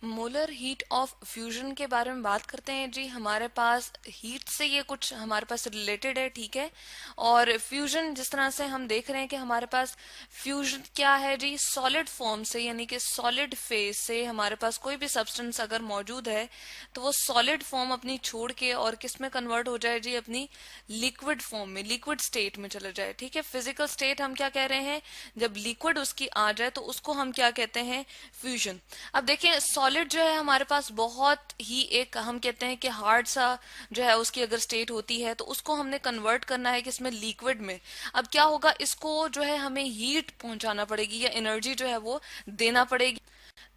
Molar heat of fusion के बारे में बात करते हैं जी। हमारे पास हीट से ये कुछ हमारे पास रिलेटेड है, ठीक है। और फ्यूजन जिस तरह से हम देख रहे हैं कि हमारे पास फ्यूजन क्या है जी, सॉलिड फॉर्म से यानी कि सॉलिड फेज से हमारे पास कोई भी सब्सटेंस अगर मौजूद है तो वो सॉलिड फॉर्म अपनी छोड़ के और किस में कन्वर्ट हो जाए जी, अपनी लिक्विड फॉर्म में, लिक्विड स्टेट में चला जाए, ठीक है। फिजिकल स्टेट हम क्या कह रहे हैं, जब लिक्विड उसकी आ जाए तो उसको हम क्या कहते हैं, फ्यूजन। अब देखिए सॉलिड जो है हमारे पास बहुत ही एक हम कहते हैं कि हार्ड सा जो है उसकी अगर स्टेट होती है तो उसको हमने कन्वर्ट करना है किसमें, लिक्विड में। अब क्या होगा, इसको जो है हमें हीट पहुंचाना पड़ेगी या एनर्जी जो है वो देना पड़ेगी।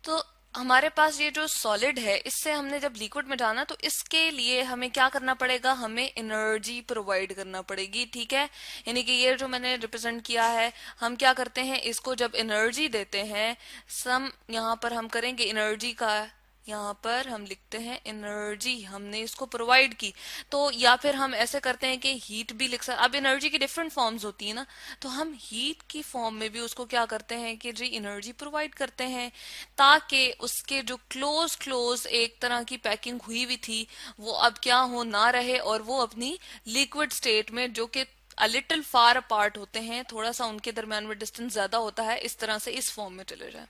तो हमारे पास ये जो सॉलिड है इससे हमने जब लिक्विड में जाना तो इसके लिए हमें क्या करना पड़ेगा, हमें एनर्जी प्रोवाइड करना पड़ेगी, ठीक है। यानी कि ये जो मैंने रिप्रेजेंट किया है, हम क्या करते हैं, इसको जब एनर्जी देते हैं, सम यहाँ पर हम करेंगे एनर्जी का, यहाँ पर हम लिखते हैं एनर्जी हमने इसको प्रोवाइड की। तो या फिर हम ऐसे करते हैं कि हीट भी लिख सकते, अब एनर्जी की डिफरेंट फॉर्म्स होती है ना, तो हम हीट की फॉर्म में भी उसको क्या करते हैं कि जी एनर्जी प्रोवाइड करते हैं, ताकि उसके जो क्लोज क्लोज एक तरह की पैकिंग हुई हुई थी वो अब क्या हो ना रहे और वो अपनी लिक्विड स्टेट में, जो कि अ लिटिल फार अपार्ट होते हैं, थोड़ा सा उनके दरम्यान में डिस्टेंस ज्यादा होता है, इस तरह से इस फॉर्म में चले जाए।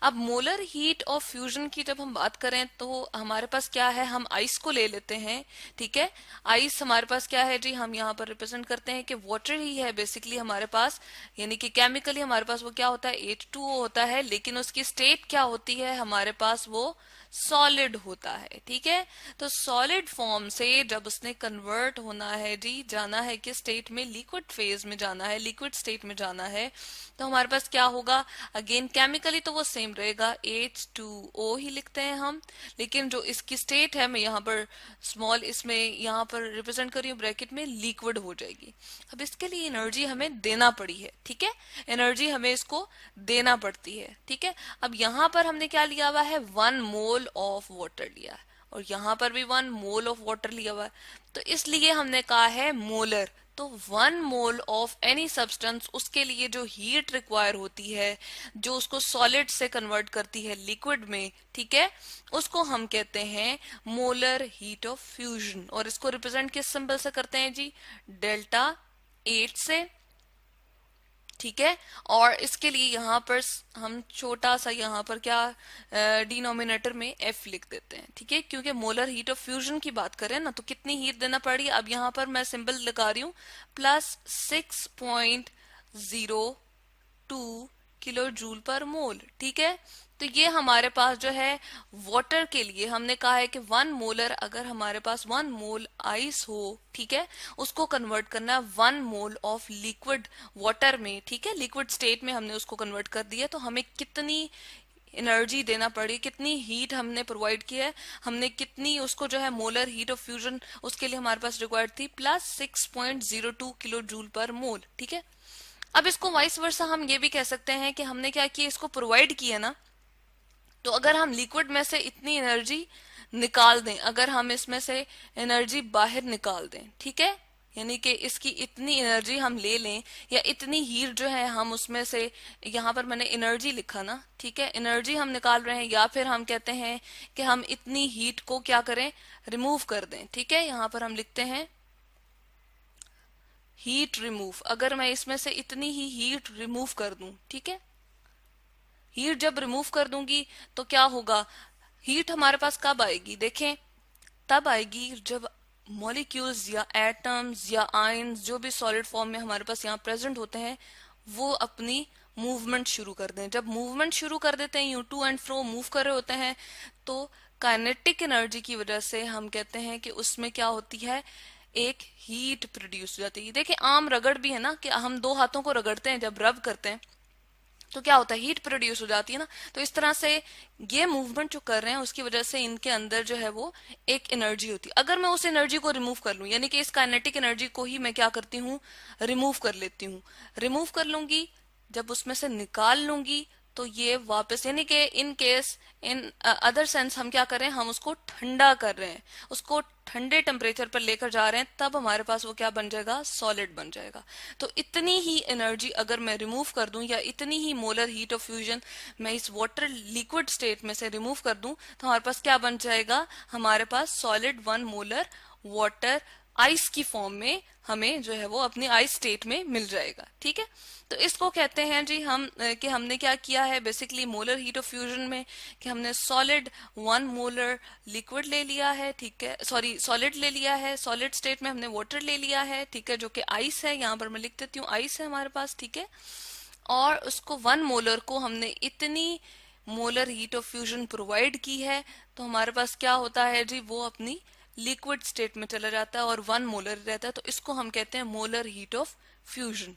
अब मोलर हीट ऑफ फ्यूजन की जब हम बात करें तो हमारे पास क्या है, हम आइस को ले लेते हैं, ठीक है। आइस हमारे पास क्या है जी, हम यहाँ पर रिप्रेजेंट करते हैं कि वाटर ही है बेसिकली हमारे पास, यानी कि केमिकली हमारे पास वो क्या होता है, H2O होता है, लेकिन उसकी स्टेट क्या होती है हमारे पास, वो सॉलिड होता है, ठीक है। तो सॉलिड फॉर्म से जब उसने कन्वर्ट होना है जी, जाना है किस स्टेट में, लिक्विड फेज में जाना है, लिक्विड स्टेट में जाना है, तो हमारे पास क्या होगा, अगेन केमिकली तो वो सेम रहेगा, H2O ही लिखते हैं हम, लेकिन जो इसकी स्टेट है, मैं यहाँ पर स्मॉल इसमें यहाँ पर रिप्रेजेंट कर रही हूँ ब्रैकेट में, लिक्विड हो जाएगी। अब इसके लिए एनर्जी हमें देना पड़ी है, ठीक है, एनर्जी हमें इसको देना पड़ती है, ठीक है। अब यहाँ पर हमने क्या लिया हुआ है, 1 मोल ऑफ वाटर लिया है, और यहाँ पर भी 1 मोल ऑफ वाटर लिया हुआ है, तो इसलिए हमने कहा है मोलर। तो 1 मोल ऑफ एनी सब्सटेंस, उसके लिए जो हीट रिक्वायर होती है, जो उसको सॉलिड से कन्वर्ट करती है लिक्विड में, ठीक है, उसको हम कहते हैं मोलर हीट ऑफ फ्यूजन। और इसको रिप्रेजेंट किस सिंबल से करते हैं जी, डेल्टा 8 से, ठीक है। और इसके लिए यहाँ पर हम छोटा सा यहाँ पर क्या डिनोमिनेटर में F लिख देते हैं, ठीक है, क्योंकि मोलर हीट ऑफ फ्यूजन की बात करें ना तो कितनी हीट देना पड़ी, अब यहाँ पर मैं सिंबल लगा रही हूँ +6.02 किलो जूल पर मोल, ठीक है। तो ये हमारे पास जो है वाटर के लिए हमने कहा है कि 1 मोलर, अगर हमारे पास 1 मोल आइस हो, ठीक है, उसको कन्वर्ट करना है 1 मोल ऑफ लिक्विड वाटर में, ठीक है, लिक्विड स्टेट में हमने उसको कन्वर्ट कर दिया, तो हमें कितनी एनर्जी देना पड़ी, कितनी हीट हमने प्रोवाइड की है, हमने कितनी उसको जो है मोलर हीट ऑफ फ्यूजन उसके लिए हमारे पास रिक्वायर्ड थी, +6.02 किलो जूल पर मोल, ठीक है। अब इसको वाइस वर्सा हम ये भी कह सकते हैं कि हमने क्या किया, इसको प्रोवाइड किया ना, तो अगर हम लिक्विड में से इतनी एनर्जी निकाल दें, अगर हम इसमें से एनर्जी बाहर निकाल दें, ठीक है, यानी कि इसकी इतनी एनर्जी हम ले लें या इतनी हीट जो है हम उसमें से, यहाँ पर मैंने एनर्जी लिखा ना, ठीक है, एनर्जी हम निकाल रहे हैं, या फिर हम कहते हैं कि हम इतनी हीट को क्या करें, रिमूव कर दें, ठीक है। यहाँ पर हम लिखते हैं हीट रिमूव, अगर मैं इसमें से इतनी ही हीट रिमूव कर दूं, ठीक है, हीट जब रिमूव कर दूंगी तो क्या होगा, हीट हमारे पास कब आएगी, देखें, तब आएगी जब मॉलिक्यूल्स या एटम्स या आयंस जो भी सॉलिड फॉर्म में हमारे पास यहाँ प्रेजेंट होते हैं वो अपनी मूवमेंट शुरू कर दें। जब मूवमेंट शुरू कर देते हैं, you to and fro move कर रहे होते हैं, तो काइनेटिक एनर्जी की वजह से हम कहते हैं कि उसमें क्या होती है, एक हीट प्रोड्यूस हो जाती है। देखिए आम रगड़ भी है ना, कि हम दो हाथों को रगड़ते हैं, जब रब करते हैं तो क्या होता है, हीट प्रोड्यूस हो जाती है ना। तो इस तरह से ये मूवमेंट जो कर रहे हैं उसकी वजह से इनके अंदर जो है वो एक एनर्जी होती है। अगर मैं उस एनर्जी को रिमूव कर लूं, यानी कि इस काइनेटिक एनर्जी को ही मैं क्या करती हूँ, रिमूव कर लेती हूँ, रिमूव कर लूंगी, जब उसमें से निकाल लूंगी तो ये वापस, यानी कि in case in other sense हम क्या कर रहे हैं, हम उसको ठंडा कर रहे हैं, उसको ठंडे टेम्परेचर पर लेकर जा रहे हैं, तब हमारे पास वो क्या बन जाएगा, सॉलिड बन जाएगा। तो इतनी ही एनर्जी अगर मैं रिमूव कर दूं, या इतनी ही मोलर हीट ऑफ फ्यूजन मैं इस वाटर लिक्विड स्टेट में से रिमूव कर दूं, तो हमारे पास क्या बन जाएगा, हमारे पास सॉलिड 1 मोलर वाटर आइस की फॉर्म में हमें जो है वो अपनी आइस स्टेट में मिल जाएगा। ठीक है, तो इसको कहते हैं जी हम कि हमने क्या किया है basically molar heat of fusion में, कि हमने सॉलिड 1 मोलर लिक्विड ले लिया है, ठीक है, सॉरी सॉलिड ले लिया है, सॉलिड स्टेट में हमने वाटर ले लिया है, ठीक है, जो कि आइस है, यहाँ पर मैं लिख देती हूँ आइस है हमारे पास, ठीक है, और उसको 1 मोलर को हमने इतनी molar heat of fusion provide की है, तो हमारे पास क्या होता है जी, वो अपनी लिक्विड स्टेट में चला जाता है और 1 मोलर रहता है, तो इसको हम कहते हैं मोलर हीट ऑफ फ्यूजन।